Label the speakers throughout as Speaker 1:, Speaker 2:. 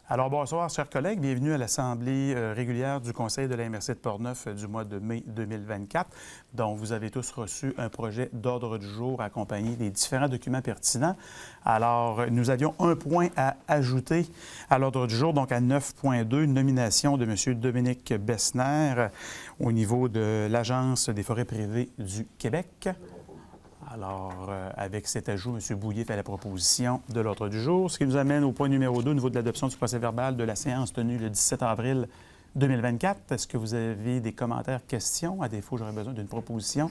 Speaker 1: Alors, bonsoir, chers collègues. Bienvenue à l'Assemblée régulière du Conseil de la MRC de Portneuf du mois de mai 2024, dont vous avez tous reçu un projet d'ordre du jour accompagné des différents documents pertinents. Alors, nous avions un point à ajouter à l'ordre du jour, donc à 9.2, une nomination de M. Dominique Bessner au niveau de l'Agence des forêts privées du Québec. Alors, avec cet ajout, M. Bouillet fait la proposition de l'ordre du jour, ce qui nous amène au point numéro 2, au niveau de l'adoption du procès-verbal de la séance tenue le 17 avril 2024. Est-ce que vous avez des commentaires, questions? À défaut, j'aurais besoin d'une proposition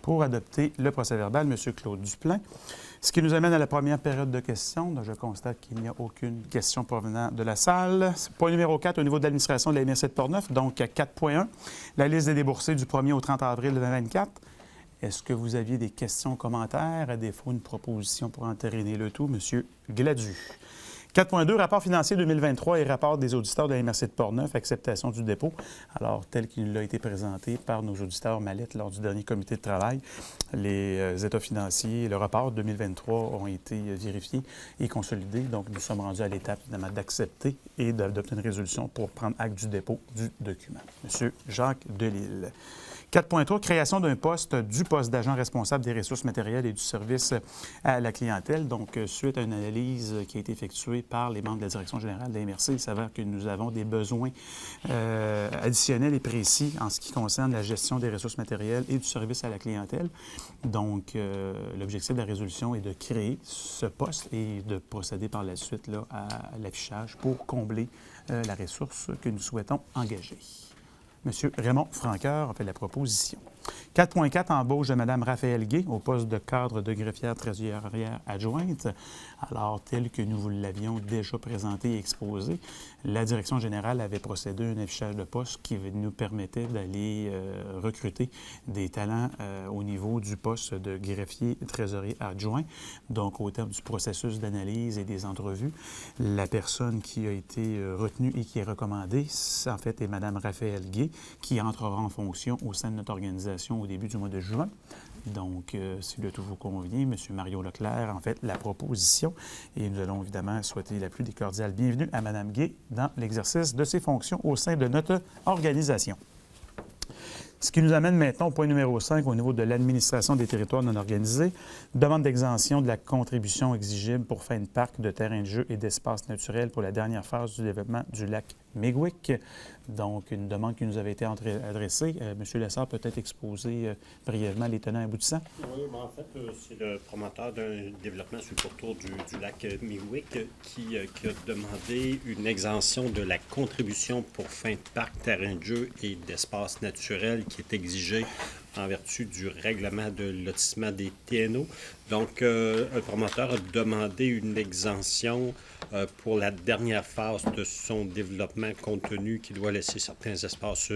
Speaker 1: pour adopter le procès-verbal. M. Claude Duplain. Ce qui nous amène à la première période de questions. Donc, je constate qu'il n'y a aucune question provenant de la salle. Point numéro 4, au niveau de l'administration de la MRC de Portneuf, donc 4.1, la liste des déboursés du 1er au 30 avril 2024. Est-ce que vous aviez des questions, commentaires, à défaut une proposition pour entériner le tout? M. Gladu. 4.2, rapport financier 2023 et rapport des auditeurs de la MRC de Portneuf, acceptation du dépôt. Alors, tel qu'il a été présenté par nos auditeurs Mallette lors du dernier comité de travail, les états financiers, le rapport 2023 ont été vérifiés et consolidés. Donc, nous sommes rendus à l'étape, évidemment, d'accepter et d'adopter une résolution pour prendre acte du dépôt du document. M. Jacques Delisle. 4.3, création d'un poste, du poste d'agent responsable des ressources matérielles et du service à la clientèle. Donc, suite à une analyse qui a été effectuée par les membres de la direction générale de la MRC, il s'avère que nous avons des besoins additionnels et précis en ce qui concerne la gestion des ressources matérielles et du service à la clientèle. Donc, l'objectif de la résolution est de créer ce poste et de procéder par la suite là, à l'affichage pour combler la ressource que nous souhaitons engager. M. Raymond Franqueur a fait la proposition. 4.4, embauche de Mme Raphaël Gay au poste de cadre de greffière trésorière adjointe. Alors, tel que nous vous l'avions déjà présenté et exposé, la direction générale avait procédé à un affichage de poste qui nous permettait d'aller recruter des talents au niveau du poste de greffier trésorier adjoint. Donc, au terme du processus d'analyse et des entrevues, la personne qui a été retenue et qui est recommandée, en fait, est Mme Raphaël Gay, qui entrera en fonction au sein de notre organisation au début du mois de juin. Donc, si le tout vous convient, M. Mario Leclerc en fait la proposition et nous allons évidemment souhaiter la plus des cordiales bienvenue à Mme Gay dans l'exercice de ses fonctions au sein de notre organisation. Ce qui nous amène maintenant au point numéro 5 au niveau de l'administration des territoires non organisés. Demande d'exemption de la contribution exigible pour fin de parc, de terrain de jeu et d'espace naturel pour la dernière phase du développement du lac Méguic. Donc, une demande qui nous avait été adressée. M. Lessard peut être exposer brièvement les tenants et aboutissants.
Speaker 2: Oui, mais en fait, c'est le promoteur d'un développement sur le pourtour du lac Méguic qui a demandé une exemption de la contribution pour fin de parc, terrain de jeu et d'espace naturel qui est exigée en vertu du règlement de lotissement des TNO. Donc, le promoteur a demandé une exemption pour la dernière phase de son développement compte tenu qu'il doit laisser certains espaces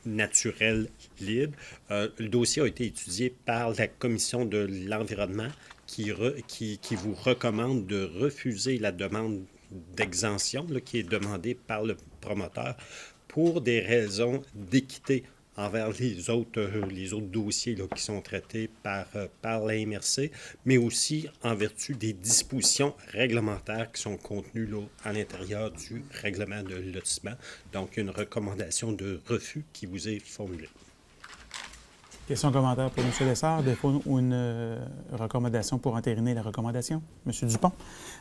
Speaker 2: naturels libres. Le dossier a été étudié par la Commission de l'environnement qui vous recommande de refuser la demande d'exemption qui est demandée par le promoteur pour des raisons d'équité envers les autres dossiers qui sont traités par la MRC, mais aussi en vertu des dispositions réglementaires qui sont contenues à l'intérieur du règlement de lotissement. Donc, une recommandation de refus qui vous est formulée.
Speaker 1: Questions, commentaires pour M. Lessard. Défaut ou une recommandation pour entériner la recommandation? M. Dupont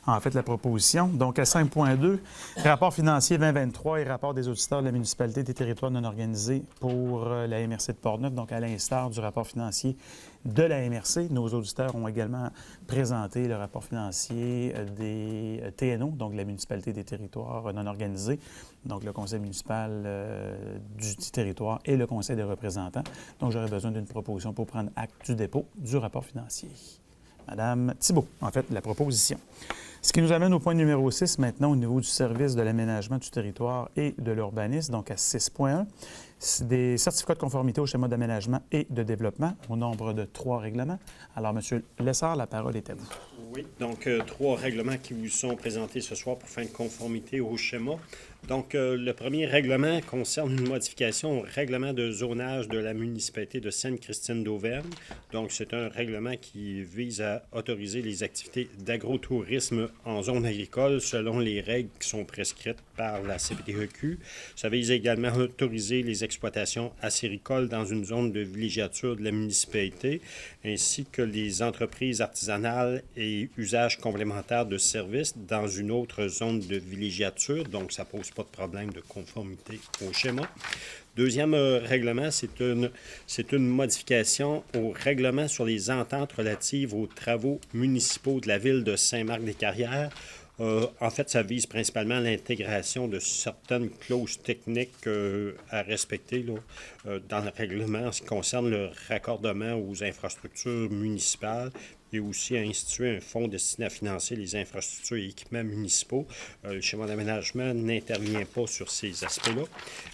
Speaker 1: a fait la proposition. Donc, à 5.2, rapport financier 2023 et rapport des auditeurs de la municipalité des territoires non organisés pour la MRC de Portneuf. Donc, à l'instar du rapport financier de la MRC, nos auditeurs ont également présenté le rapport financier des TNO, donc la municipalité des territoires non organisés, donc le conseil municipal du territoire et le conseil des représentants. Donc, j'aurais besoin d'une proposition pour prendre acte du dépôt du rapport financier. Madame Thibault, en fait, la proposition. Ce qui nous amène au point numéro 6 maintenant au niveau du service de l'aménagement du territoire et de l'urbanisme, donc à 6.1. C'est des certificats de conformité au schéma d'aménagement et de développement au nombre de 3 règlements. Alors, M. Lessard, la parole est à vous.
Speaker 2: Oui, donc 3 règlements qui vous sont présentés ce soir pour fin de conformité au schéma. Donc, le premier règlement concerne une modification au règlement de zonage de la municipalité de Sainte-Christine d'Auvergne. Donc, c'est un règlement qui vise à autoriser les activités d'agrotourisme en zone agricole selon les règles qui sont prescrites par la CPTEQ. Ça vise également à autoriser les exploitations acéricoles dans une zone de villégiature de la municipalité, ainsi que les entreprises artisanales et usages complémentaires de services dans une autre zone de villégiature. Donc, ça pose pas de problème de conformité au schéma. Deuxième règlement, c'est une modification au règlement sur les ententes relatives aux travaux municipaux de la ville de Saint-Marc-des-Carrières. En fait, ça vise principalement l'intégration de certaines clauses techniques à respecter là, dans le règlement en ce qui concerne le raccordement aux infrastructures municipales et aussi à instituer un fonds destiné à financer les infrastructures et équipements municipaux. Le schéma d'aménagement n'intervient pas sur ces aspects-là.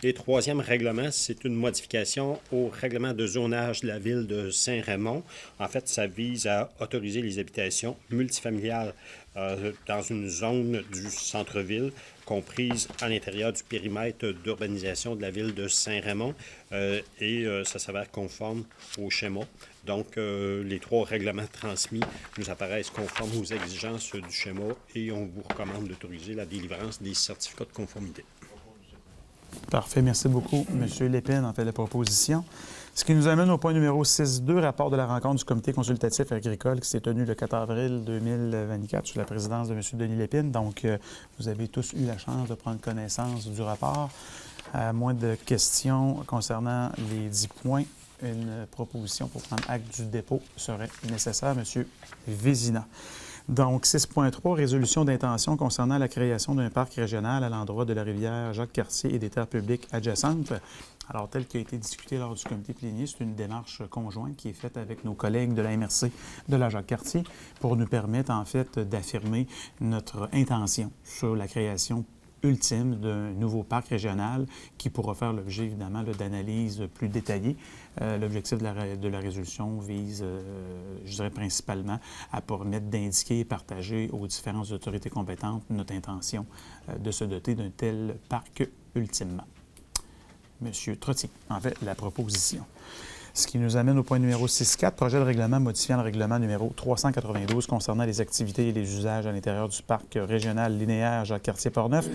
Speaker 2: Et troisième règlement, c'est une modification au règlement de zonage de la ville de Saint-Raymond. En fait, ça vise à autoriser les habitations multifamiliales dans une zone du centre-ville comprise à l'intérieur du périmètre d'urbanisation de la ville de Saint-Raymond et ça s'avère conforme au schéma. Donc, les 3 règlements transmis nous apparaissent conformes aux exigences du schéma et on vous recommande d'autoriser la délivrance des certificats de conformité.
Speaker 1: Parfait. Merci beaucoup, M. Lépine, en fait, la proposition. Ce qui nous amène au point numéro 6.2, rapport de la rencontre du comité consultatif agricole qui s'est tenu le 4 avril 2024 sous la présidence de M. Denis Lépine. Donc, vous avez tous eu la chance de prendre connaissance du rapport. À moins de questions concernant les 10 points, une proposition pour prendre acte du dépôt serait nécessaire, M. Vézina. Donc, 6.3, résolution d'intention concernant la création d'un parc régional à l'endroit de la rivière Jacques-Cartier et des terres publiques adjacentes. Alors, tel qu'il a été discuté lors du comité plénier, c'est une démarche conjointe qui est faite avec nos collègues de la MRC de la Jacques-Cartier pour nous permettre, en fait, d'affirmer notre intention sur la création ultime d'un nouveau parc régional qui pourra faire l'objet, évidemment, d'analyses plus détaillées. L'objectif de la résolution vise, je dirais principalement, à permettre d'indiquer et partager aux différentes autorités compétentes notre intention de se doter d'un tel parc ultimement. Monsieur Trottier, en fait, la proposition. Ce qui nous amène au point numéro 6.4, projet de règlement modifiant le règlement numéro 392 concernant les activités et les usages à l'intérieur du parc régional linéaire Jacques-Cartier-Portneuf,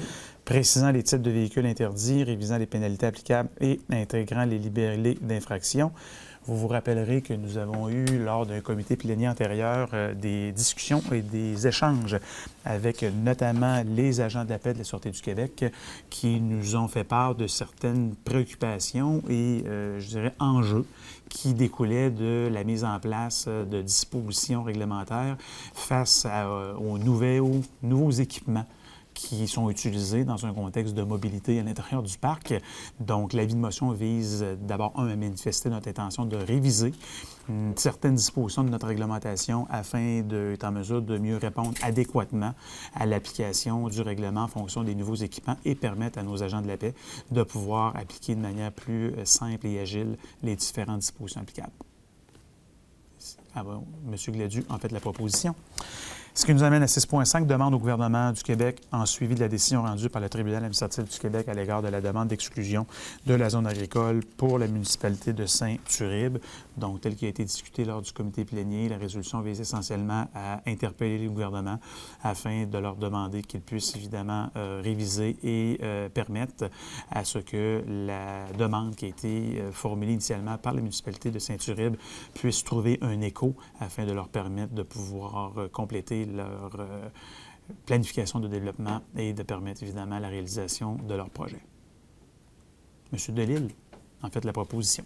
Speaker 1: précisant les types de véhicules interdits, révisant les pénalités applicables et intégrant les libellés d'infraction. Vous vous rappellerez que nous avons eu, lors d'un comité plénier antérieur, des discussions et des échanges avec notamment les agents d'appel de la Sûreté du Québec qui nous ont fait part de certaines préoccupations et, je dirais, enjeux qui découlaient de la mise en place de dispositions réglementaires face aux nouveaux équipements qui sont utilisés dans un contexte de mobilité à l'intérieur du parc. Donc, l'avis de motion vise d'abord, à manifester notre intention de réviser certaines dispositions de notre réglementation afin d'être en mesure de mieux répondre adéquatement à l'application du règlement en fonction des nouveaux équipements et permettre à nos agents de la paix de pouvoir appliquer de manière plus simple et agile les différentes dispositions applicables. M. Gladu en fait la proposition. Ce qui nous amène à 6.5, demande au gouvernement du Québec en suivi de la décision rendue par le tribunal administratif du Québec à l'égard de la demande d'exclusion de la zone agricole pour la municipalité de Saint-Uribe. Donc, tel qu'il a été discuté lors du comité plénier, la résolution vise essentiellement à interpeller le gouvernement afin de leur demander qu'ils puissent évidemment réviser et permettre à ce que la demande qui a été formulée initialement par la municipalité de Saint-Uribe puisse trouver un écho afin de leur permettre de pouvoir compléter leur planification de développement et de permettre évidemment la réalisation de leur projet. M. Delisle en fait la proposition.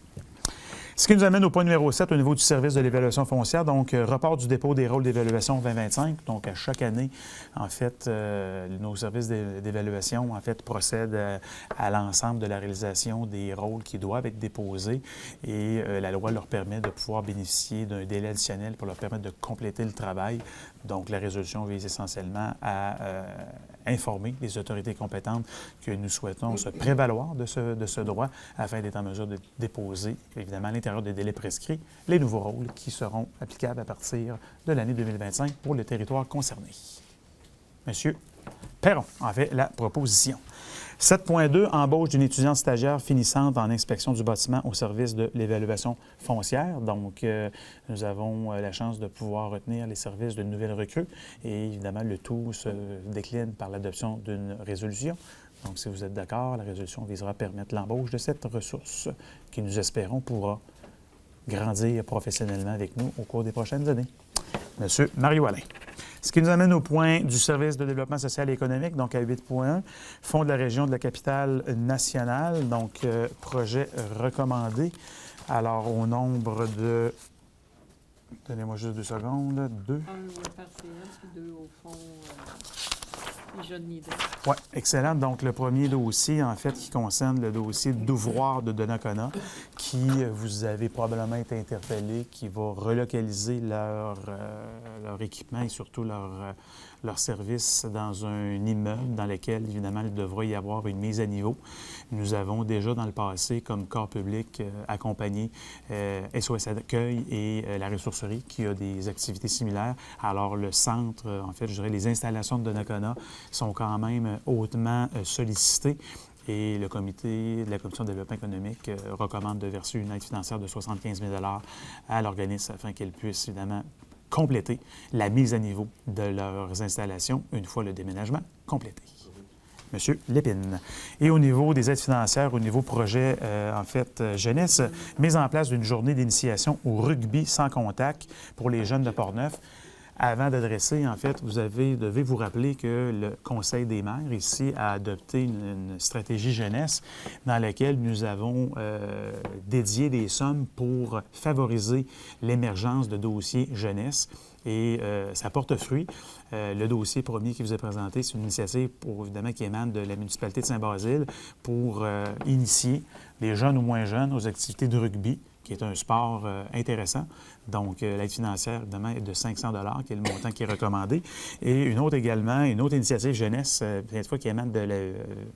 Speaker 1: Ce qui nous amène au point numéro 7 au niveau du service de l'évaluation foncière, donc report du dépôt des rôles d'évaluation 2025. Donc, à chaque année, en fait, nos services d'évaluation, en fait, procèdent à l'ensemble de la réalisation des rôles qui doivent être déposés et la loi leur permet de pouvoir bénéficier d'un délai additionnel pour leur permettre de compléter le travail. Donc, la résolution vise essentiellement à informer les autorités compétentes que nous souhaitons se prévaloir de ce droit afin d'être en mesure de déposer, évidemment, à l'intérieur des délais prescrits, les nouveaux rôles qui seront applicables à partir de l'année 2025 pour le territoire concerné. Monsieur Perron en fait la proposition. 7.2, embauche d'une étudiante stagiaire finissante en inspection du bâtiment au service de l'évaluation foncière. Donc, nous avons la chance de pouvoir retenir les services d'une nouvelle recrue et évidemment, le tout se décline par l'adoption d'une résolution. Donc, si vous êtes d'accord, la résolution visera à permettre l'embauche de cette ressource qui, nous espérons, pourra grandir professionnellement avec nous au cours des prochaines années. Monsieur Mario Alain. Ce qui nous amène au point du service de développement social et économique, donc à 8.1, Fonds de la région de la capitale nationale, donc projet recommandé. Alors, au nombre de... Donnez-moi juste 2 secondes. 2.
Speaker 3: Un au partiel, puis 2 au fond Jeune Leader.
Speaker 1: Oui, excellent. Donc, le premier dossier, en fait, qui concerne le dossier d'ouvroir de Donnacona, qui, vous avez probablement été interpellé, qui va relocaliser leur équipement et surtout leur service dans un immeuble dans lequel, évidemment, il devra y avoir une mise à niveau. Nous avons déjà, dans le passé, comme corps public, accompagné SOS Accueil et la ressourcerie qui a des activités similaires. Alors, le centre, en fait, je dirais, les installations de Donnacona sont quand même hautement sollicitées. Et le comité de la Commission de développement économique recommande de verser une aide financière de 75 000 à l'organisme afin qu'elle puisse, évidemment, compléter la mise à niveau de leurs installations une fois le déménagement complété. Monsieur Lépine. Et au niveau des aides financières, au niveau projet, jeunesse, mise en place d'une journée d'initiation au rugby sans contact pour les jeunes de Portneuf. Avant d'adresser, en fait, vous devez vous rappeler que le Conseil des maires, ici, a adopté une stratégie jeunesse dans laquelle nous avons dédié des sommes pour favoriser l'émergence de dossiers jeunesse. Et ça porte fruit. Le dossier premier qui vous est présenté, c'est une initiative, évidemment, qui émane de la municipalité de Saint-Basile pour initier les jeunes ou moins jeunes aux activités de rugby, qui est un sport intéressant. Donc, l'aide financière, évidemment, est de 500 $ qui est le montant qui est recommandé. Et une autre initiative jeunesse, cette fois qui émane de la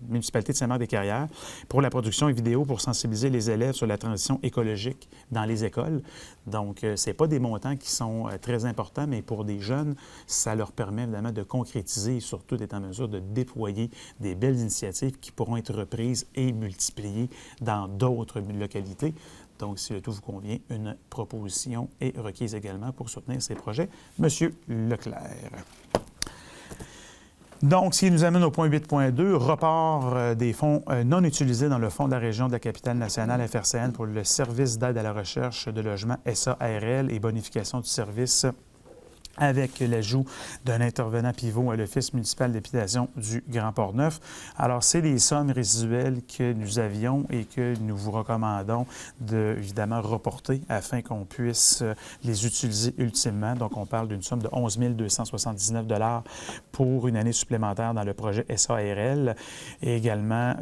Speaker 1: municipalité de Saint-Marc-des-Carrières, pour la production et vidéo pour sensibiliser les élèves sur la transition écologique dans les écoles. Donc, ce n'est pas des montants qui sont très importants, mais pour des jeunes, ça leur permet évidemment de concrétiser et surtout d'être en mesure de déployer des belles initiatives qui pourront être reprises et multipliées dans d'autres localités. Donc, si le tout vous convient, une proposition est requise également pour soutenir ces projets. Monsieur Leclerc. Donc, ce qui nous amène au point 8.2, report des fonds non utilisés dans le Fonds de la région de la capitale nationale FRCN pour le service d'aide à la recherche de logement SARL et bonification du service avec l'ajout d'un intervenant pivot à l'Office municipal d'habitation du Grand Portneuf. Alors, c'est des sommes résiduelles que nous avions et que nous vous recommandons de, évidemment, reporter afin qu'on puisse les utiliser ultimement. Donc, on parle d'une somme de 11 279 $ pour une année supplémentaire dans le projet SARL et également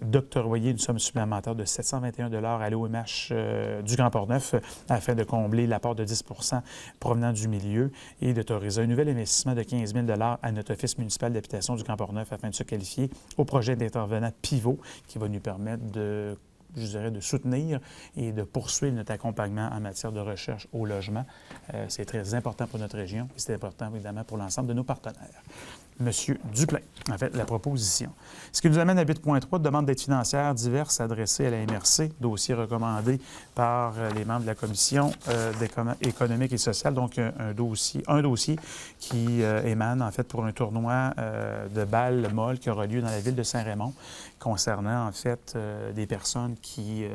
Speaker 1: d'octroyer une somme supplémentaire de 721 $ à l'OMH du Grand Portneuf afin de combler l'apport de 10 % provenant du milieu et d'autoriser un nouvel investissement de 15 000 $ à notre Office municipal d'habitation du Grand Portneuf afin de se qualifier au projet d'intervenant pivot qui va nous permettre de soutenir et de poursuivre notre accompagnement en matière de recherche au logement. C'est très important pour notre région et c'est important, évidemment, pour l'ensemble de nos partenaires. Monsieur Duplain, en fait, la proposition. Ce qui nous amène à 8.3, demande d'aide financière diverses adressées à la MRC, dossier recommandé par les membres de la Commission économique et sociale, donc un dossier qui émane, en fait, pour un tournoi de balles molles qui aura lieu dans la ville de Saint-Raymond, concernant, en fait, des personnes qui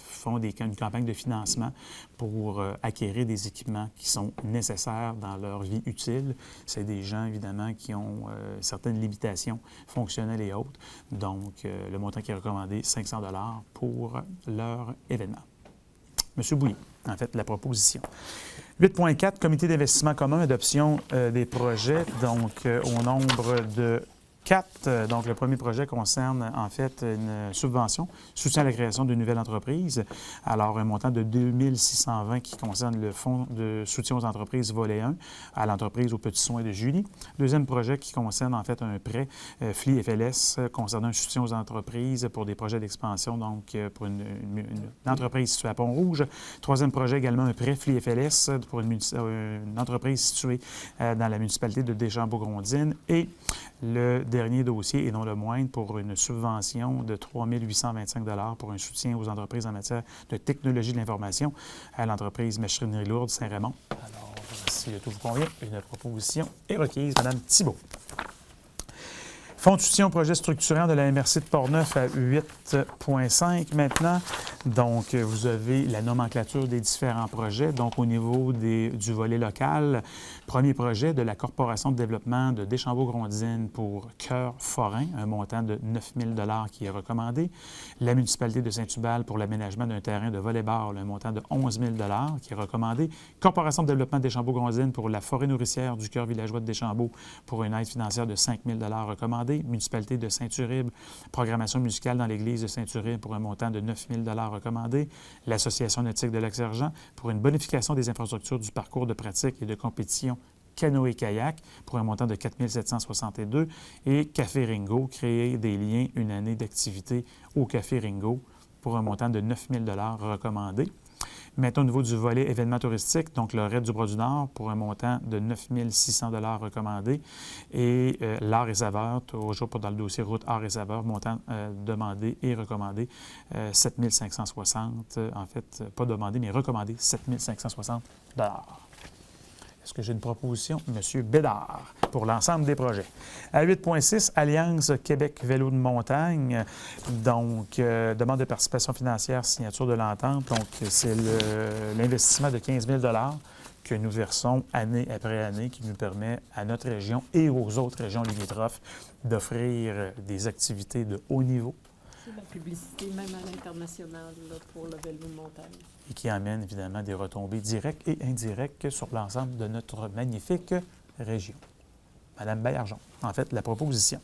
Speaker 1: font une campagne de financement pour acquérir des équipements qui sont nécessaires dans leur vie utile. C'est des gens, évidemment, qui ont certaines limitations fonctionnelles et autres. Donc, le montant qui est recommandé, 500 $ pour leur événement. Monsieur Bouilly, en fait, la proposition. 8.4, comité d'investissement commun, adoption des projets. Donc, au nombre de 4. Donc, le premier projet concerne en fait une subvention, soutien à la création d'une nouvelle entreprise. Alors, un montant de 2 620 qui concerne le fonds de soutien aux entreprises volet 1 à l'entreprise aux petits soins de Julie. Deuxième projet qui concerne en fait un prêt FLI-FLS concernant un soutien aux entreprises pour des projets d'expansion, donc pour une entreprise située à Pont-Rouge. Troisième projet également un prêt FLI-FLS pour une entreprise située dans la municipalité de Deschambault-Grondines. Et le dernier dossier, et non le moindre, pour une subvention de 3 825 $ pour un soutien aux entreprises en matière de technologie de l'information à l'entreprise Machinerie lourde Saint-Raymond. Alors, si le tout vous convient, une proposition est requise. Madame Thibault. Fonds de soutien au projet structurant de la MRC de Portneuf à 8,5 maintenant. Donc, vous avez la nomenclature des différents projets. Donc, au niveau du volet local, premier projet de la Corporation de développement de Deschambault-Grondines pour Cœur Forain, un montant de 9 000 $ qui est recommandé. La municipalité de Saint-Hubal pour l'aménagement d'un terrain de volley-ball, un montant de 11 000 $ qui est recommandé. Corporation de développement de Deschambault-Grondines pour la forêt nourricière du Cœur villageois de Deschambault pour une aide financière de 5 000 $ recommandée. Municipalité de Saint-Uribe, programmation musicale dans l'église de Saint-Uribe pour un montant de 9 000 $ recommandé. L'Association nautique de Lac-Sergent pour une bonification des infrastructures du parcours de pratique et de compétition canoë-kayak pour un montant de 4 762. Et Café Ringo, créer des liens, une année d'activité au Café Ringo pour un montant de 9 000 $ recommandé. Maintenant, au niveau du volet événements touristiques, donc le raid du Bras-du-Nord pour un montant de 9 600 $ recommandé. Et l'art et saveurs, toujours dans le dossier route art et saveurs, montant demandé et recommandé 7 560. En fait, pas demandé, mais recommandé 7 560 $. Est-ce que j'ai une proposition? M. Bédard, pour l'ensemble des projets. À 8,6, Alliance Québec Vélo de montagne. Donc, demande de participation financière, signature de l'entente. Donc, c'est l'investissement de 15 000 $ que nous versons année après année, qui nous permet à notre région et aux autres régions limitrophes d'offrir des activités de haut niveau.
Speaker 3: C'est la publicité, même à l'international, pour le vélo de montagne.
Speaker 1: Et qui amène évidemment des retombées directes et indirectes sur l'ensemble de notre magnifique région. Madame Baillargeon, en fait, la proposition.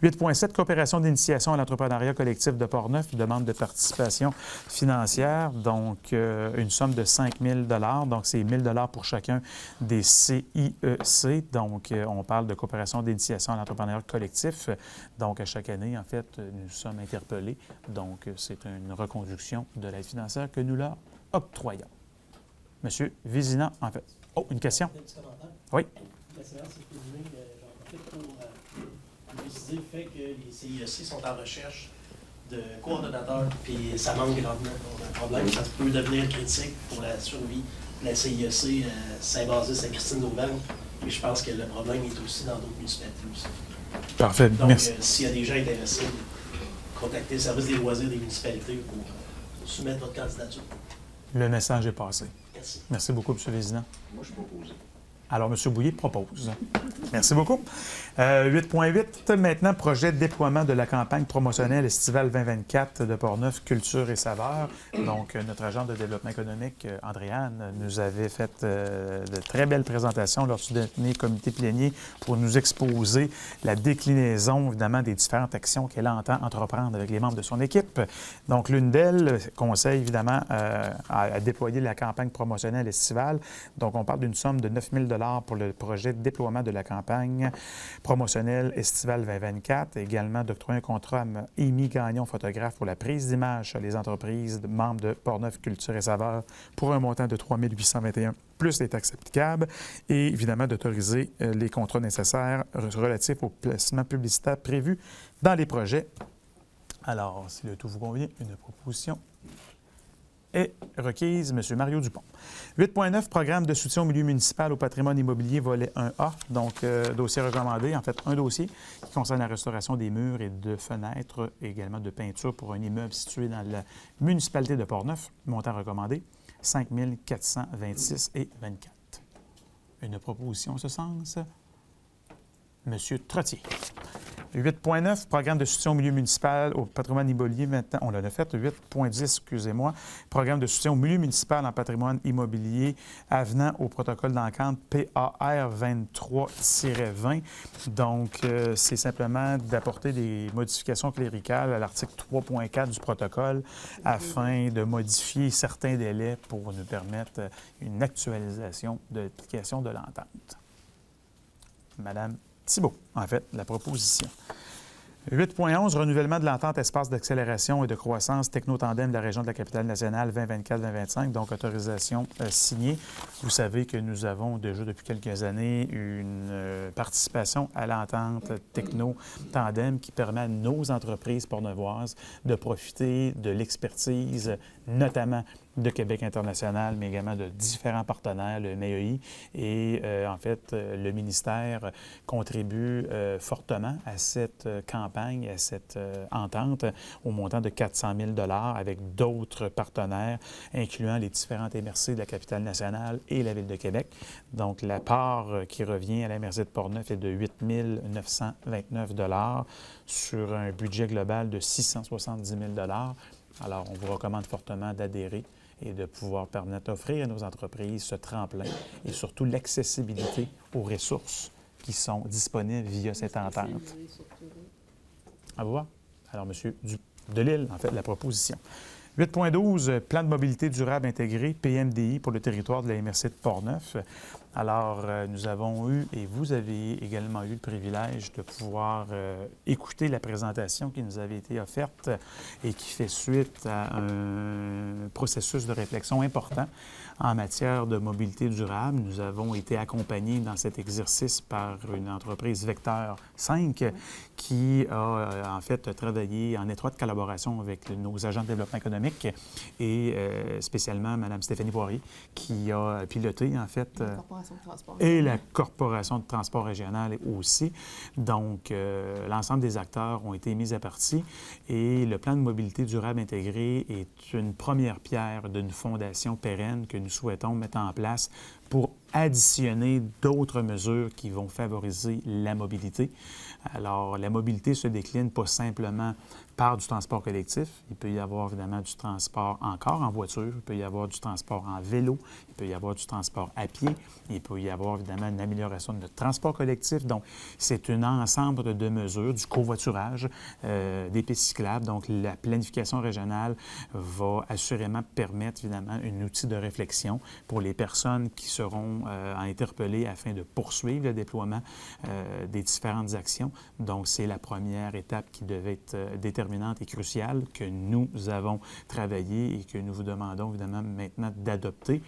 Speaker 1: 8,7, coopération d'initiation à l'entrepreneuriat collectif de Portneuf, demande de participation financière, donc une somme de 5 000 $. Donc, c'est 1 000 $ pour chacun des CIEC. Donc, on parle de coopération d'initiation à l'entrepreneuriat collectif. Donc, à chaque année, en fait, nous sommes interpellés. Donc, c'est une reconduction de l'aide financière que nous leur octroyons. Monsieur Vézina, en fait. Oh, une question? Oui.
Speaker 4: La séance est filmée, j'en profite pour préciser le fait que les CIEC sont en recherche de coordonnateurs, puis ça manque grandement. On a un problème, ça peut devenir critique pour la survie de la CIEC Saint-Basile, Sainte-Christine d'Auvergne, mais je pense que le problème est aussi dans d'autres municipalités aussi.
Speaker 1: Parfait,
Speaker 4: donc,
Speaker 1: merci.
Speaker 4: S'il y a des gens intéressés, contactez le service des loisirs des municipalités pour soumettre votre candidature.
Speaker 1: Le message est passé.
Speaker 4: Merci.
Speaker 1: Merci beaucoup, M. Vézina.
Speaker 4: Moi, je propose.
Speaker 1: Alors, M. Bouillet propose. Merci beaucoup. 8,8, maintenant, projet de déploiement de la campagne promotionnelle estivale 2024 de Portneuf, Culture et Saveurs. Donc, notre agent de développement économique, Andréane, nous avait fait de très belles présentations lors du dernier comité plénier pour nous exposer la déclinaison, évidemment, des différentes actions qu'elle entend entreprendre avec les membres de son équipe. Donc, l'une d'elles conseille, évidemment, à déployer la campagne promotionnelle estivale. Donc, on parle d'une somme de 9 000 $ pour le projet de déploiement de la campagne promotionnelle estivale 2024. Également, d'octroyer un contrat à Amy Gagnon, photographe, pour la prise d'images sur les entreprises membres de Portneuf Culture et Saveurs pour un montant de 3 821 plus les taxes applicables. Et évidemment, d'autoriser les contrats nécessaires relatifs au placement publicitaire prévu dans les projets. Alors, si le tout vous convient, une proposition est requise. M. Mario Dupont. 8,9, programme de soutien au milieu municipal au patrimoine immobilier, volet 1A. Donc, dossier recommandé, en fait, un dossier qui concerne la restauration des murs et de fenêtres, et également de peinture pour un immeuble situé dans la municipalité de Portneuf. Montant recommandé, 5 426 et 24. Une proposition en ce sens? M. Trottier. 8.9, programme de soutien au milieu municipal au patrimoine immobilier. Maintenant, on l'a fait. 8.10, excusez-moi, programme de soutien au milieu municipal en patrimoine immobilier avenant au protocole d'entente PAR 23-20. Donc, c'est simplement d'apporter des modifications cléricales à l'article 3.4 du protocole afin de modifier certains délais pour nous permettre une actualisation de l'application de l'entente. Madame Thibault, en fait, la proposition. 8.11, renouvellement de l'entente espace d'accélération et de croissance techno-tandem de la région de la Capitale-Nationale 2024-2025, donc autorisation signée. Vous savez que nous avons déjà depuis quelques années une participation à l'entente techno-tandem qui permet à nos entreprises portnevoises de profiter de l'expertise, notamment de Québec international, mais également de différents partenaires, le MEI. Et en fait, le ministère contribue fortement à cette campagne, à cette entente au montant de 400 000 $ avec d'autres partenaires, incluant les différentes MRC de la Capitale-Nationale et la Ville de Québec. Donc, la part qui revient à la MRC de Portneuf est de 8 929 $ sur un budget global de 670 000 $. Alors, on vous recommande fortement d'adhérer et de pouvoir permettre d'offrir à nos entreprises ce tremplin et surtout l'accessibilité aux ressources qui sont disponibles via cette entente. À vous voir. Alors, M. Delisle, en fait, la proposition. 8.12, plan de mobilité durable intégré, PMDI, pour le territoire de la MRC de Portneuf. Alors, nous avons eu, et vous avez également eu le privilège de pouvoir écouter la présentation qui nous avait été offerte et qui fait suite à un processus de réflexion important en matière de mobilité durable. Nous avons été accompagnés dans cet exercice par une entreprise Vecteur 5 qui a en fait travaillé en étroite collaboration avec nos agents de développement économique et spécialement Mme Stéphanie Poirier qui a piloté en fait et la Corporation de transport régional aussi. Donc, l'ensemble des acteurs ont été mis à partie et le plan de mobilité durable intégré est une première pierre d'une fondation pérenne que nous souhaitons mettre en place pour additionner d'autres mesures qui vont favoriser la mobilité. Alors, la mobilité se décline pas simplement par du transport collectif. Il peut y avoir évidemment du transport encore en voiture, il peut y avoir du transport en vélo, il peut y avoir du transport à pied, il peut y avoir évidemment une amélioration de notre transport collectif. Donc, c'est un ensemble de mesures, du covoiturage, des pistes cyclables. Donc, la planification régionale va assurément permettre évidemment un outil de réflexion pour les personnes qui seront interpellées afin de poursuivre le déploiement des différentes actions. Donc, c'est la première étape qui devait être déterminante et cruciale que nous avons travaillé et que nous vous demandons évidemment maintenant d'adopter.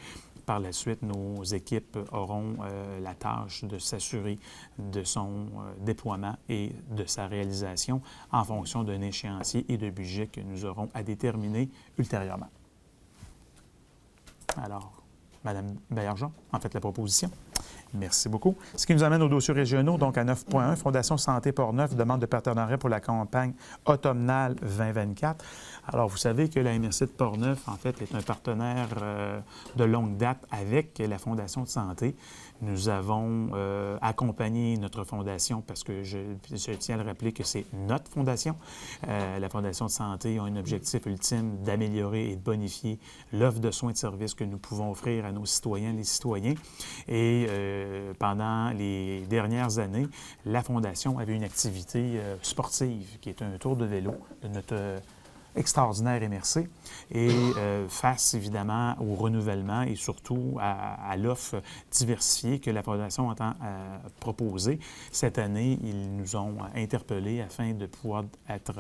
Speaker 1: Par la suite, nos équipes auront la tâche de s'assurer de son déploiement et de sa réalisation en fonction d'un échéancier et de budget que nous aurons à déterminer ultérieurement. Alors, Mme Baillargeon, en fait, la proposition. Merci beaucoup. Ce qui nous amène aux dossiers régionaux, donc à 9.1, Fondation Santé Portneuf demande de partenariat pour la campagne automnale 2024. Alors, vous savez que la MRC de Portneuf, en fait, est un partenaire de longue date avec la Fondation de Santé. Nous avons accompagné notre fondation parce que je tiens à le rappeler que c'est notre fondation. La Fondation de Santé a un objectif ultime d'améliorer et de bonifier l'offre de soins et de services que nous pouvons offrir à nos citoyennes et citoyens. Et pendant les dernières années, la Fondation avait une activité sportive qui est un tour de vélo de notre extraordinaire MRC et face évidemment au renouvellement et surtout à l'offre diversifiée que la Fondation entend proposer. Cette année, ils nous ont interpellés afin de pouvoir être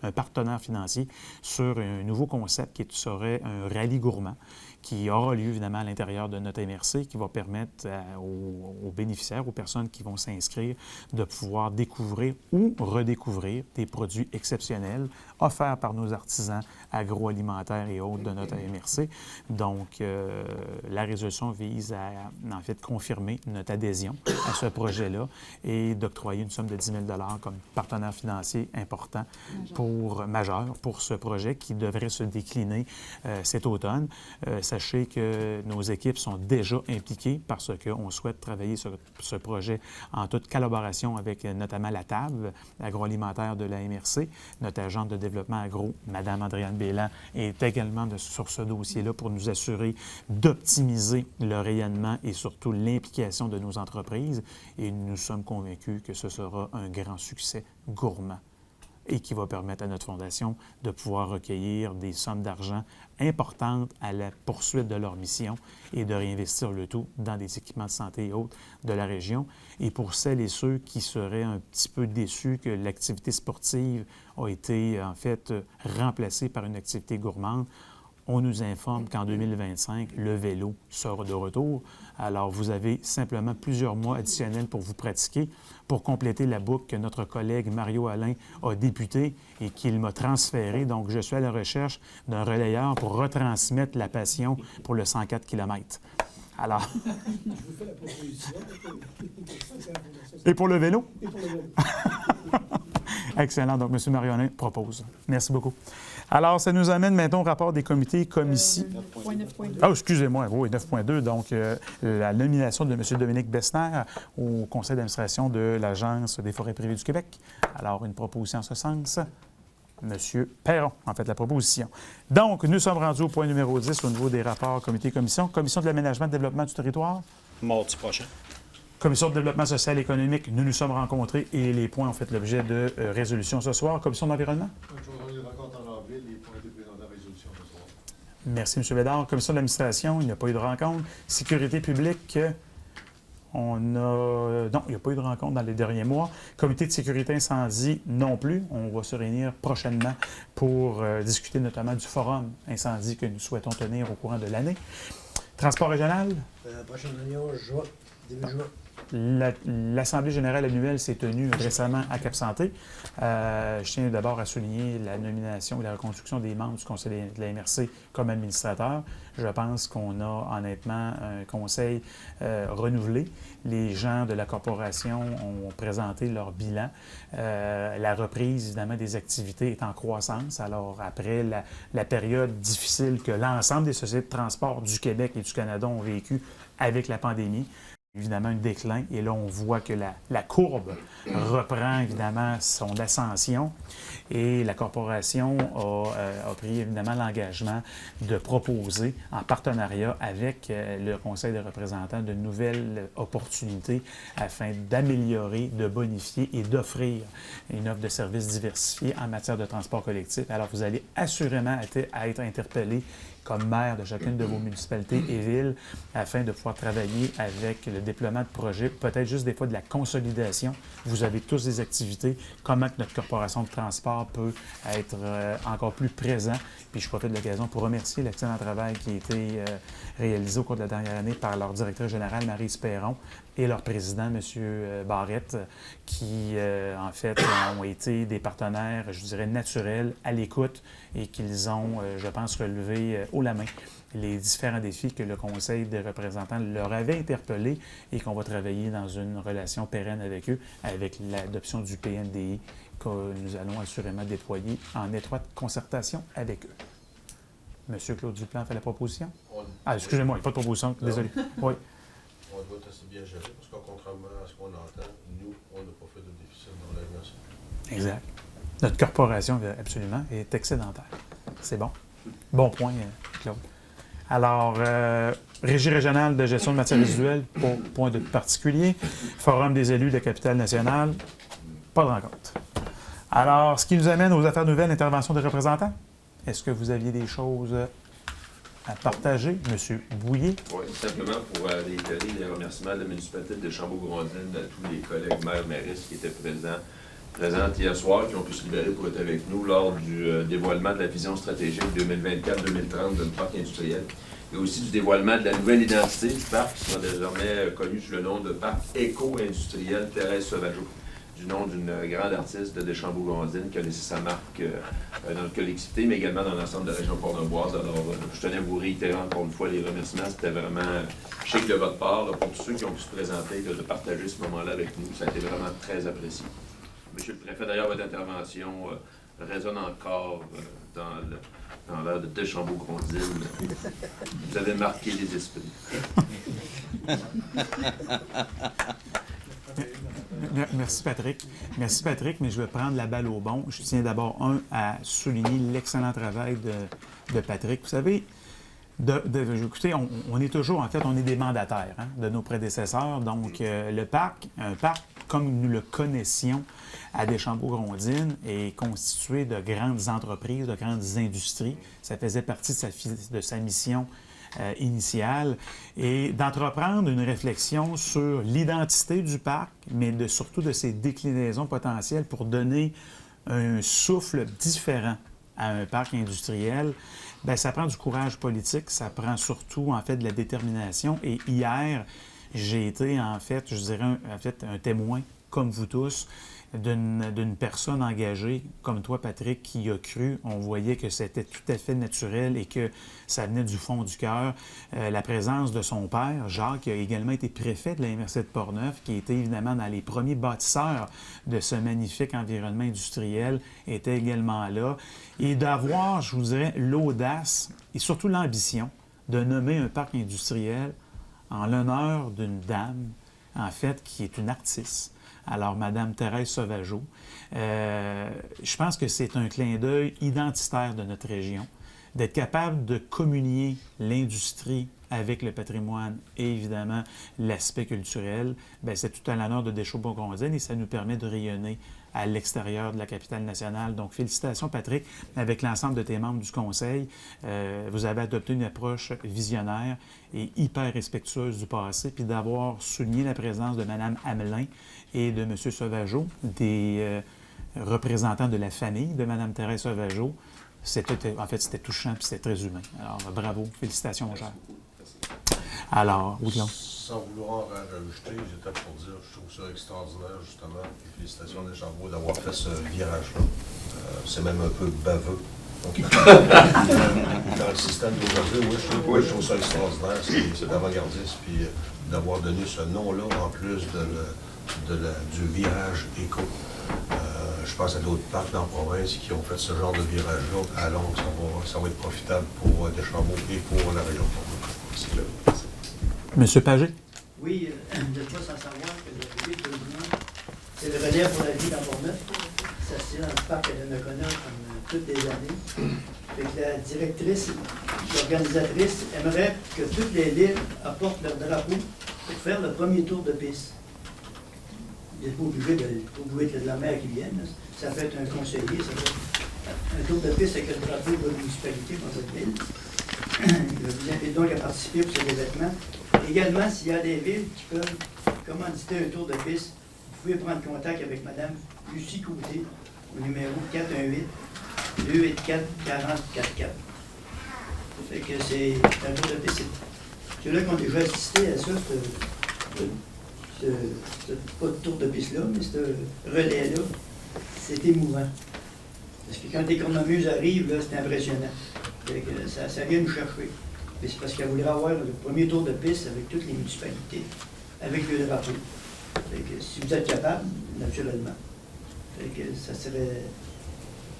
Speaker 1: un partenaire financier sur un nouveau concept qui serait un rallye gourmand qui aura lieu évidemment à l'intérieur de notre MRC, qui va permettre aux bénéficiaires, aux personnes qui vont s'inscrire, de pouvoir découvrir ou redécouvrir des produits exceptionnels offerts par nos artisans agroalimentaires et autres de notre MRC. Donc, la résolution vise à, en fait, confirmer notre adhésion à ce projet-là et d'octroyer une somme de 10 000 $ comme partenaire financier important pour majeur pour ce projet qui devrait se décliner cet automne. Sachez que nos équipes sont déjà impliquées parce qu'on souhaite travailler sur ce projet en toute collaboration avec notamment la table agroalimentaire de la MRC. Notre agente de développement agro, Mme Andréane Bélan, est également sur ce dossier-là pour nous assurer d'optimiser le rayonnement et surtout l'implication de nos entreprises. Et nous sommes convaincus que ce sera un grand succès gourmand et qui va permettre à notre fondation de pouvoir recueillir des sommes d'argent importantes à la poursuite de leur mission et de réinvestir le tout dans des équipements de santé et autres de la région. Et pour celles et ceux qui seraient un petit peu déçus que l'activité sportive a été en fait remplacée par une activité gourmande, on nous informe qu'en 2025, le vélo sera de retour. Alors, vous avez simplement plusieurs mois additionnels pour vous pratiquer, pour compléter la boucle que notre collègue Mario Alain a débutée et qu'il m'a transférée. Donc, je suis à la recherche d'un relayeur pour retransmettre la passion pour le 104 km. Alors...
Speaker 5: Je vous fais la proposition.
Speaker 1: Et pour le vélo?
Speaker 5: Et pour le vélo.
Speaker 1: Excellent. Donc, M. Marionnet propose. Merci beaucoup. Alors, ça nous amène maintenant au rapport des comités et commissions.
Speaker 3: Point 9.2.
Speaker 1: Ah, excusez-moi, oui, 9.2. Donc, la nomination de M. Dominique Bessner au conseil d'administration de l'Agence des forêts privées du Québec. Alors, une proposition en ce sens. M. Perron, en fait, la proposition. Donc, nous sommes rendus au point numéro 10 au niveau des rapports comités et commissions. Commission de l'aménagement et de développement du territoire.
Speaker 2: Mardi prochain.
Speaker 1: Commission de développement social et économique, nous nous sommes rencontrés et les points ont fait l'objet de résolutions ce soir. Commission d'environnement.
Speaker 6: On les rencontre en avril, les points étaient présentés en résolution ce soir.
Speaker 1: Merci, M. Bédard. Commission d'administration, il n'y a pas eu de rencontre. Sécurité publique, non, il n'y a pas eu de rencontre dans les derniers mois. Comité de sécurité incendie, non plus. On va se réunir prochainement pour discuter notamment du forum incendie que nous souhaitons tenir au courant de l'année. Transport régional.
Speaker 5: Prochaine réunion, juin, début juin.
Speaker 1: L'Assemblée générale annuelle s'est tenue récemment à Cap-Santé. Je tiens d'abord à souligner la nomination et la reconduction des membres du conseil de la MRC comme administrateurs. Je pense qu'on a honnêtement un conseil renouvelé. Les gens de la corporation ont présenté leur bilan. La reprise, évidemment, des activités est en croissance. Alors, après la période difficile que l'ensemble des sociétés de transport du Québec et du Canada ont vécu avec la pandémie, évidemment, un déclin. Et là, on voit que la courbe reprend, évidemment, son ascension. Et la corporation a pris, évidemment, l'engagement de proposer, en partenariat avec le Conseil des représentants, de nouvelles opportunités afin d'améliorer, de bonifier et d'offrir une offre de services diversifiée en matière de transport collectif. Alors, vous allez assurément être interpellés comme maire de chacune de vos municipalités et villes afin de pouvoir travailler avec le déploiement de projets, peut-être juste des fois de la consolidation. Vous avez tous des activités, comment que notre corporation de transport peut être encore plus présent. Puis je profite de l'occasion pour remercier l'excellent travail qui a été réalisé au cours de la dernière année par leur directeur général, Maryse Perron, et leur président, M. Barrette, qui, en fait, ont été des partenaires, je dirais, naturels, à l'écoute et qu'ils ont, je pense, relevé haut la main les différents défis que le Conseil des représentants leur avait interpellés et qu'on va travailler dans une relation pérenne avec eux, avec l'adoption du PNDI que nous allons assurément déployer en étroite concertation avec eux. M. Claude Duplan fait la proposition? Ah, excusez-moi, il n'y a pas de proposition, désolé. Oui.
Speaker 6: On doit être assez bien géré parce que, contrairement à ce qu'on entend, nous, on n'a pas fait de déficit dans l'organisation.
Speaker 1: Exact. Notre corporation, absolument, est excédentaire. C'est bon. Bon point, Claude. Alors, Régie régionale de gestion de matières résiduelles, point de particulier. Forum des élus de la capitale nationale, pas de rencontre. Alors, ce qui nous amène aux affaires nouvelles, intervention des représentants. Est-ce que vous aviez des choses à partager, M. Bouillet?
Speaker 7: Oui, simplement pour réitérer les remerciements de la municipalité de Chambourg-Grondines, à tous les collègues maires maristes qui étaient présents hier soir, qui ont pu se libérer pour être avec nous lors du dévoilement de la vision stratégique 2024-2030 de notre parc industriel et aussi du dévoilement de la nouvelle identité du parc, qui sera désormais connu sous le nom de parc éco-industriel Thérèse Sauvageau, du nom d'une grande artiste de Chambourg-Grondines qui a laissé sa marque dans notre collectivité, mais également dans l'ensemble de la région Port-de-Boise. Alors, je tenais à vous réitérer encore une fois les remerciements. C'était vraiment chic de votre part, là, pour tous ceux qui ont pu se présenter, de partager ce moment-là avec nous. Ça a été vraiment très apprécié. Monsieur le préfet, d'ailleurs, votre intervention résonne encore dans l'air de Deschambault-Grondines. Vous avez marqué les esprits.
Speaker 1: Merci, Patrick. Merci, Patrick, mais je vais prendre la balle au bon. Je tiens d'abord, à souligner l'excellent travail de Patrick. Vous savez, écoutez, on est toujours, en fait, on est des mandataires de nos prédécesseurs. Donc, un parc, comme nous le connaissions à Deschambault-Grondines, est constitué de grandes entreprises, de grandes industries. Ça faisait partie de sa mission initiale, et d'entreprendre une réflexion sur l'identité du parc, mais surtout de ses déclinaisons potentielles pour donner un souffle différent à un parc industriel. Bien, ça prend du courage politique, ça prend surtout, en fait, de la détermination. Et hier, j'ai été, en fait, je dirais, un témoin, comme vous tous, d'une personne engagée, comme toi, Patrick, qui a cru. On voyait que c'était tout à fait naturel et que ça venait du fond du cœur. La présence de son père, Jacques, qui a également été préfet de l'Université de Portneuf, qui était évidemment dans les premiers bâtisseurs de ce magnifique environnement industriel, était également là. Et d'avoir, je vous dirais, l'audace et surtout l'ambition de nommer un parc industriel en l'honneur d'une dame, en fait, qui est une artiste. Alors, Mme Thérèse Sauvageau, je pense que c'est un clin d'œil identitaire de notre région, d'être capable de communier l'industrie avec le patrimoine et évidemment l'aspect culturel. Bien, c'est tout à l'honneur de Deschambault-Grondines et ça nous permet de rayonner à l'extérieur de la capitale nationale. Donc, félicitations, Patrick, avec l'ensemble de tes membres du Conseil. Vous avez adopté une approche visionnaire et hyper respectueuse du passé, puis d'avoir souligné la présence de Mme Hamelin et de M. Sauvageau, des représentants de la famille de Mme Thérèse Sauvageau. C'était touchant puis c'était très humain. Alors, bravo, félicitations, mon cher. Alors, oui, Claude.
Speaker 6: Sans vouloir rajouter, j'étais pour dire, je trouve ça extraordinaire, justement, et félicitations à Deschambault d'avoir fait ce virage-là. C'est même un peu baveux. Donc, dans le système d'aujourd'hui, je trouve ça extraordinaire, c'est avant-gardiste, puis d'avoir donné ce nom-là en plus du virage éco. Je pense à d'autres parcs dans la province qui ont fait ce genre de virage-là. À long, ça va être profitable pour Deschambault et pour la région de Portneuf.
Speaker 1: Monsieur Pagé?
Speaker 5: Oui, de pas sans savoir que le ville de Luna, c'est le relais pour la vie dans Portneuf. Ça se tient dans le parc à Donnacona comme toutes les années. Fait que la directrice, l'organisatrice, aimerait que toutes les villes apportent leur drapeau pour faire le premier tour de piste. Vous n'êtes pas obligé de la mer qui vienne. Ça peut être un conseiller, ça peut être un tour de piste avec le drapeau de la municipalité dans votre ville. Je vous invite donc à participer pour cet événement. Également, s'il y a des villes qui peuvent commanditer un tour de piste, vous pouvez prendre contact avec Mme Lucie Côté au numéro 418-284-4044. Ça fait que c'est un tour de piste. Ceux-là qui ont déjà assisté à ça, pas de tour de piste-là, mais ce relais-là, c'est émouvant. Parce que quand les cornemuses arrivent, là, c'est impressionnant. Ça vient nous chercher. C'est parce qu'elle voulait avoir le premier tour de piste avec toutes les municipalités, avec le drapeau. Si vous êtes capable, naturellement. Ça serait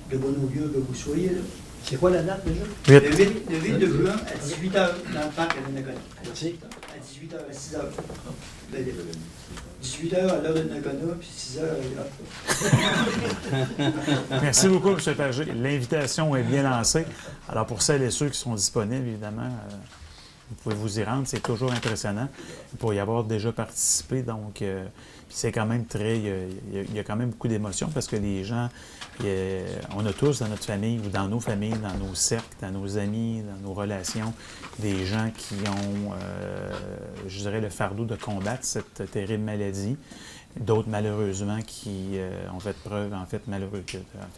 Speaker 5: de bon augure que vous soyez là. C'est quoi la date déjà? Le 8 de juin à 18h dans le parc à Donnacona. Merci. À 18h, à 6h. 18h à l'heure de Donnacona, puis 6h à
Speaker 1: Merci beaucoup, M. Pagé. L'invitation est bien lancée. Alors, pour celles et ceux qui sont disponibles, évidemment, vous pouvez vous y rendre. C'est toujours impressionnant pour y avoir déjà participé. Donc, puis c'est quand même il y a quand même beaucoup d'émotions parce que les gens, on a tous dans notre famille ou dans nos familles, dans nos cercles, dans nos amis, dans nos relations, des gens qui ont, je dirais, le fardeau de combattre cette terrible maladie. D'autres, malheureusement, qui ont fait preuve,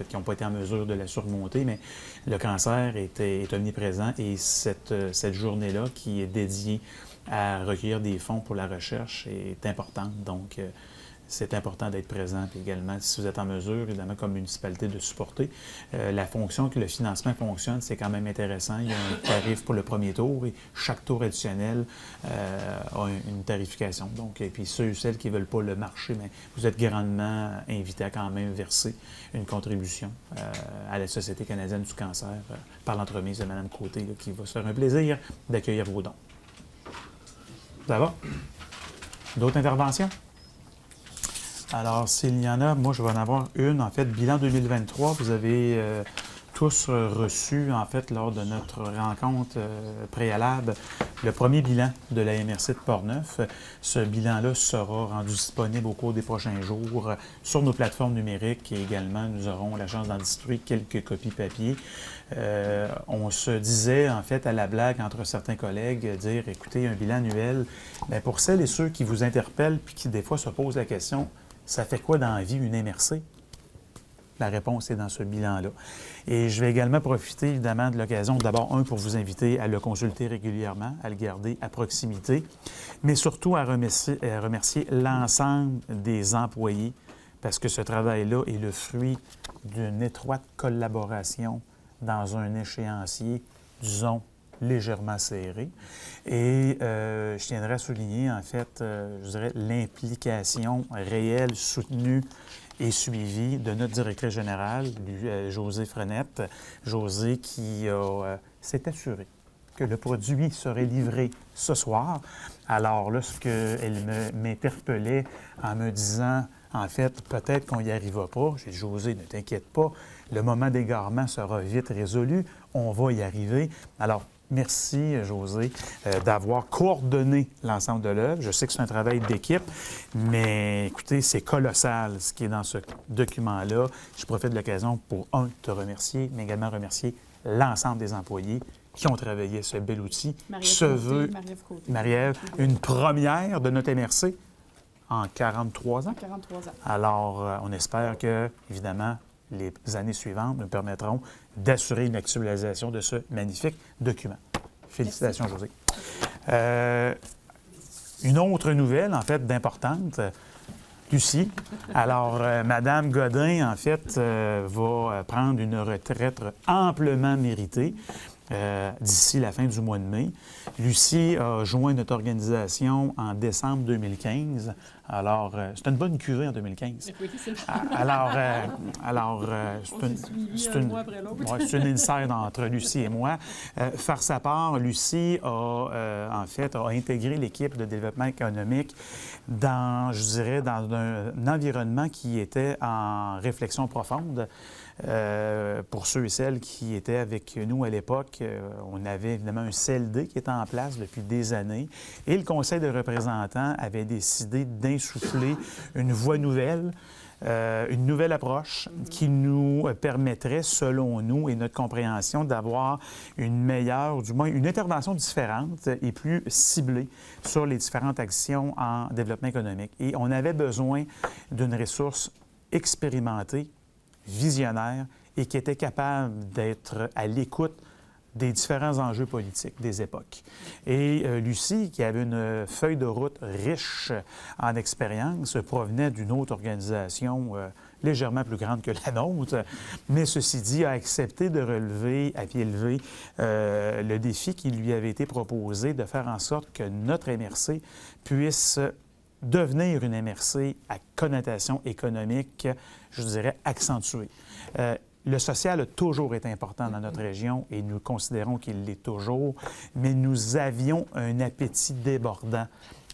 Speaker 1: qui n'ont pas été en mesure de la surmonter, mais le cancer est omniprésent et cette journée-là, qui est dédiée à recueillir des fonds pour la recherche, est importante. Donc, c'est important d'être présent. Puis également, si vous êtes en mesure, évidemment, comme municipalité, de supporter la fonction que le financement fonctionne, c'est quand même intéressant. Il y a un tarif pour le premier tour et chaque tour additionnel a une tarification. Donc, et puis ceux et celles qui ne veulent pas le marché, mais vous êtes grandement invités à quand même verser une contribution à la Société canadienne du cancer par l'entremise de Mme Côté, là, qui va se faire un plaisir d'accueillir vos dons. Ça va? D'autres interventions? Alors, s'il y en a, moi, je vais en avoir une. En fait, bilan 2023, vous avez tous reçu, en fait, lors de notre rencontre préalable, le premier bilan de la MRC de Portneuf. Ce bilan-là sera rendu disponible au cours des prochains jours sur nos plateformes numériques et également, nous aurons la chance d'en distribuer quelques copies papier. On se disait, en fait, à la blague entre certains collègues, dire, écoutez, un bilan annuel, bien, pour celles et ceux qui vous interpellent puis qui, des fois, se posent la question, ça fait quoi dans la vie une MRC? La réponse est dans ce bilan-là. Et je vais également profiter, évidemment, de l'occasion, d'abord, pour vous inviter à le consulter régulièrement, à le garder à proximité, mais surtout à remercier l'ensemble des employés, parce que ce travail-là est le fruit d'une étroite collaboration dans un échéancier, disons, légèrement serré. Et je tiendrais à souligner, en fait, je dirais, l'implication réelle, soutenue et suivie de notre directrice générale, Josée Frenette. Josée qui s'est assurée que le produit serait livré ce soir. Alors, lorsqu'elle m'interpellait en me disant, en fait, peut-être qu'on n'y arrivera pas, j'ai dit, Josée, ne t'inquiète pas, le moment d'égarement sera vite résolu, on va y arriver. Alors, merci, Josée, d'avoir coordonné l'ensemble de l'œuvre. Je sais que c'est un travail d'équipe, mais écoutez, c'est colossal ce qui est dans ce document-là. Je profite de l'occasion pour, te remercier, mais également remercier l'ensemble des employés qui ont travaillé ce bel outil.
Speaker 3: Marie-Ève Côté.
Speaker 1: Marie-Ève, une première de notre MRC en 43 ans.
Speaker 3: 43 ans.
Speaker 1: Alors, on espère que, évidemment, les années suivantes nous permettront d'assurer une actualisation de ce magnifique document. Félicitations, Josée. Une autre nouvelle, en fait, d'importante, Lucie. Alors, Madame Godin, en fait, va prendre une retraite amplement méritée d'ici la fin du mois de mai. Lucie a joint notre organisation en décembre 2015. Alors, c'est une bonne cuvée en 2015.
Speaker 3: Oui, c'est
Speaker 1: c'est une inside entre Lucie et moi. Faire sa part, Lucie a intégré l'équipe de développement économique dans un environnement qui était en réflexion profonde. Pour ceux et celles qui étaient avec nous à l'époque, on avait évidemment un CLD qui était en place depuis des années et le Conseil de représentants avait décidé d'insuffler une voie nouvelle, une nouvelle approche qui nous permettrait, selon nous et notre compréhension, d'avoir une meilleure, ou du moins une intervention différente et plus ciblée sur les différentes actions en développement économique. Et on avait besoin d'une ressource expérimentée, visionnaire et qui était capable d'être à l'écoute des différents enjeux politiques des époques. Et Lucie, qui avait une feuille de route riche en expérience, provenait d'une autre organisation légèrement plus grande que la nôtre, mais ceci dit, a accepté de relever à pied levé le défi qui lui avait été proposé de faire en sorte que notre MRC puisse devenir une MRC à connotation économique, je dirais, accentuée. Le social a toujours été important dans notre région et nous considérons qu'il l'est toujours, mais nous avions un appétit débordant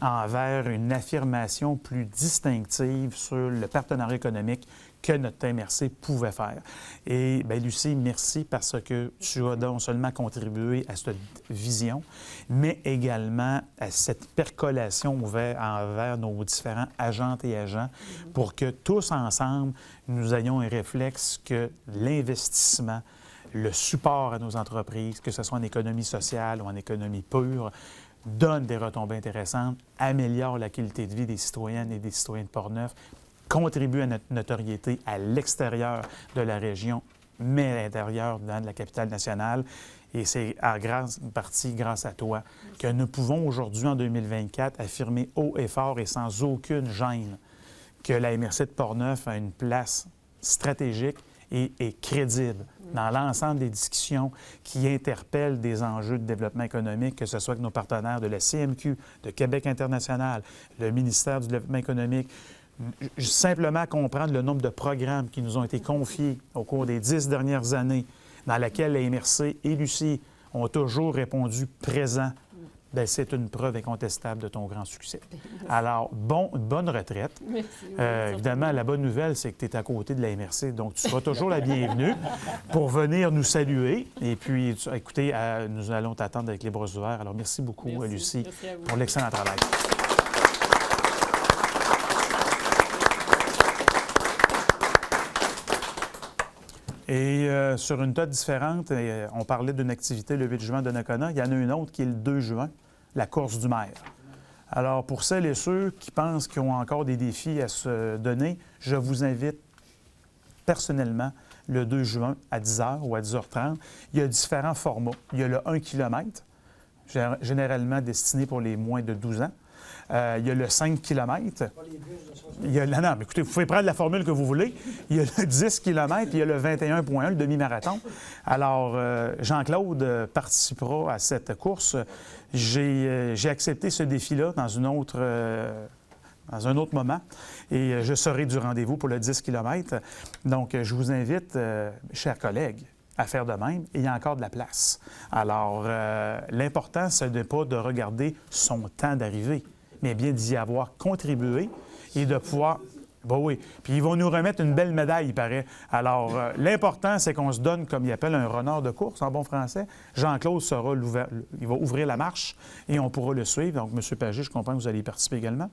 Speaker 1: envers une affirmation plus distinctive sur le partenariat économique que notre MRC pouvait faire. Et bien, Lucie, merci parce que tu as non seulement contribué à cette vision, mais également à cette percolation envers nos différents agentes et agents pour que tous ensemble, nous ayons un réflexe que l'investissement, le support à nos entreprises, que ce soit en économie sociale ou en économie pure, donne des retombées intéressantes, améliore la qualité de vie des citoyennes et des citoyens de Portneuf, contribue à notre notoriété à l'extérieur de la région, mais à l'intérieur de la capitale nationale. Et c'est en grande partie grâce à toi que nous pouvons aujourd'hui, en 2024, affirmer haut et fort et sans aucune gêne que la MRC de Portneuf a une place stratégique et crédible dans l'ensemble des discussions qui interpellent des enjeux de développement économique, que ce soit avec nos partenaires de la CMQ, de Québec international, le ministère du Développement économique. Simplement comprendre le nombre de programmes qui nous ont été confiés au cours des 10 dernières années, dans lesquels la MRC et Lucie ont toujours répondu présent. Bien, c'est une preuve incontestable de ton grand succès. Alors, bonne retraite.
Speaker 3: Merci.
Speaker 1: Évidemment, la bonne nouvelle, c'est que tu es à côté de la MRC, donc tu seras toujours la bienvenue pour venir nous saluer. Et puis, écoutez, nous allons t'attendre avec les bras ouverts. Alors, merci beaucoup, Lucie,
Speaker 3: Merci à vous.
Speaker 1: pour l'excellent travail. Et sur une note différente, on parlait d'une activité le 8 juin de Donnacona. Il y en a une autre qui est le 2 juin, la course du maire. Alors, pour celles et ceux qui pensent qu'ils ont encore des défis à se donner, je vous invite personnellement le 2 juin à 10h ou à 10h30. Il y a différents formats. Il y a le 1 km, généralement destiné pour les moins de 12 ans. Il y a le 5 km. Il y a, non, mais écoutez, vous pouvez prendre la formule que vous voulez. Il y a le 10 km, il y a le 21,1, le demi-marathon. Alors, Jean-Claude participera à cette course. J'ai accepté ce défi-là dans un autre moment et je serai du rendez-vous pour le 10 km. Donc, je vous invite, chers collègues, à faire de même, et il y a encore de la place. Alors, l'important, ce n'est pas de regarder son temps d'arrivée, mais bien d'y avoir contribué et de pouvoir... Ben oui, puis ils vont nous remettre une belle médaille, il paraît. Alors, l'important, c'est qu'on se donne, comme il appelle un renard de course en bon français. Jean-Claude il va ouvrir la marche et on pourra le suivre. Donc, M. Pagé, je comprends que vous allez y participer également.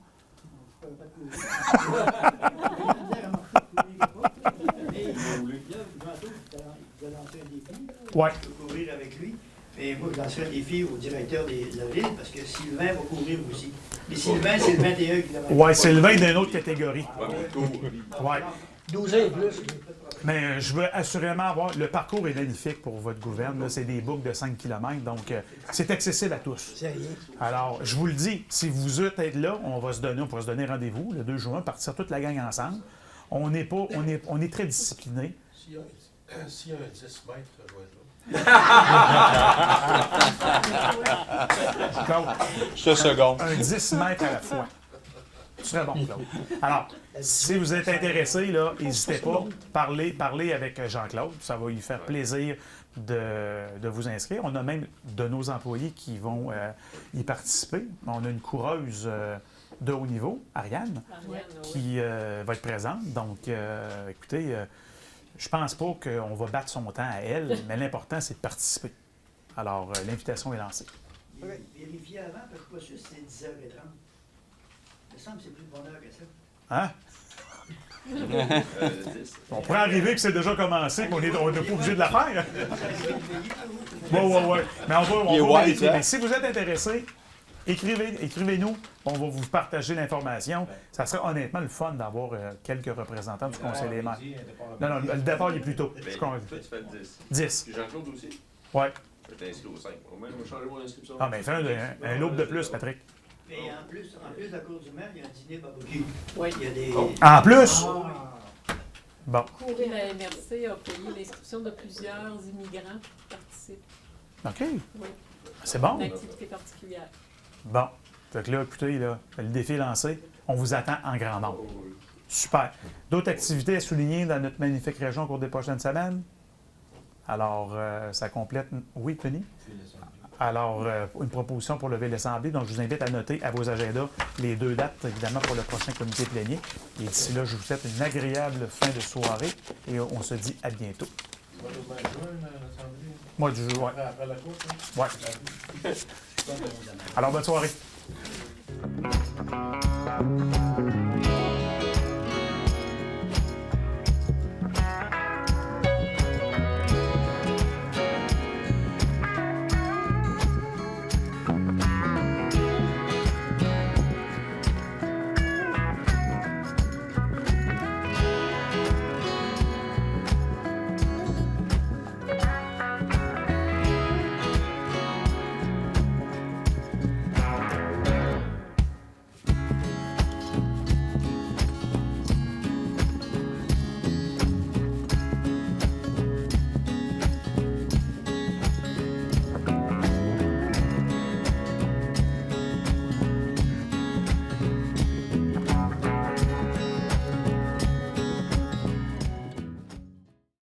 Speaker 1: Oui.
Speaker 5: Je peux courir avec lui. Et moi, je lancerai un défi au directeur de la ville, parce que Sylvain va courir aussi. Mais Sylvain, c'est le 21 km.
Speaker 1: Oui, Sylvain d'une autre catégorie. Oui.
Speaker 5: 12 ans et plus.
Speaker 1: Mais je veux assurément avoir... Le parcours est magnifique pour votre gouverne. Là, c'est des boucles de 5 km, donc c'est accessible à tous.
Speaker 5: C'est rien.
Speaker 1: Alors, je vous le dis, si vous êtes là, on pourra se donner rendez-vous le 2 juin, partir toute la gang ensemble. On est très disciplinés.
Speaker 6: S'il y a un 10 mètres, je vais être là.
Speaker 1: Claude,
Speaker 8: Je seconde.
Speaker 1: un 10 mètres à la fois. Tu serais bon, Claude. Alors, si vous êtes intéressé, là, n'hésitez pas, parlez avec Jean-Claude. Ça va lui faire plaisir de vous inscrire. On a même de nos employés qui vont y participer. On a une coureuse de haut niveau, Ariane, qui va être présente. Donc, écoutez, je pense pas qu'on va battre son temps à elle, mais l'important, c'est de participer. Alors, l'invitation est lancée.
Speaker 5: Vérifiez avant, parce que je ne suis pas sûr si c'est 10h30. Il me semble que c'est plus de bonne heure que ça.
Speaker 1: Hein?
Speaker 7: 10.
Speaker 1: On pourrait arriver que c'est déjà commencé, qu'on n'est pas obligé de la faire. Oui. Mais on va vérifier. Mais si vous êtes intéressé, écrivez-nous. On va vous partager l'information. Ça serait honnêtement le fun d'avoir quelques représentants du Conseil des maires. Non, le départ, il est plus tôt.
Speaker 7: Ben,
Speaker 1: Je
Speaker 7: toi,
Speaker 1: comprends.
Speaker 7: tu fais le 10.
Speaker 1: 10.
Speaker 7: Puis Jean-Claude aussi.
Speaker 1: Oui.
Speaker 7: Je vais t'inscrire au 5. Au moins, on va changer mon inscription.
Speaker 1: Ah, mais fais un loop de plus, Patrick.
Speaker 5: Mais en plus de la cour du maire, il y a un dîner barbecue.
Speaker 3: Oui.
Speaker 5: Il y a des...
Speaker 1: En plus? Bon.
Speaker 3: Courir la MRC a payé l'inscription de plusieurs immigrants qui participent.
Speaker 1: OK.
Speaker 3: Oui.
Speaker 1: C'est bon.
Speaker 3: Une activité particulière.
Speaker 1: Bon. Fait que là, écoutez, là, le défi est lancé. On vous attend en grand nombre. Super. D'autres activités à souligner dans notre magnifique région au cours des prochaines semaines? Alors, ça complète... Oui, Tony? Alors, une proposition pour lever l'Assemblée. Donc, je vous invite à noter à vos agendas les 2 dates, évidemment, pour le prochain comité plénier. Et d'ici là, je vous souhaite une agréable fin de soirée et on se dit à bientôt. Mois du jour, oui.
Speaker 6: Après la course,
Speaker 1: Ouais. Alors, bonne soirée.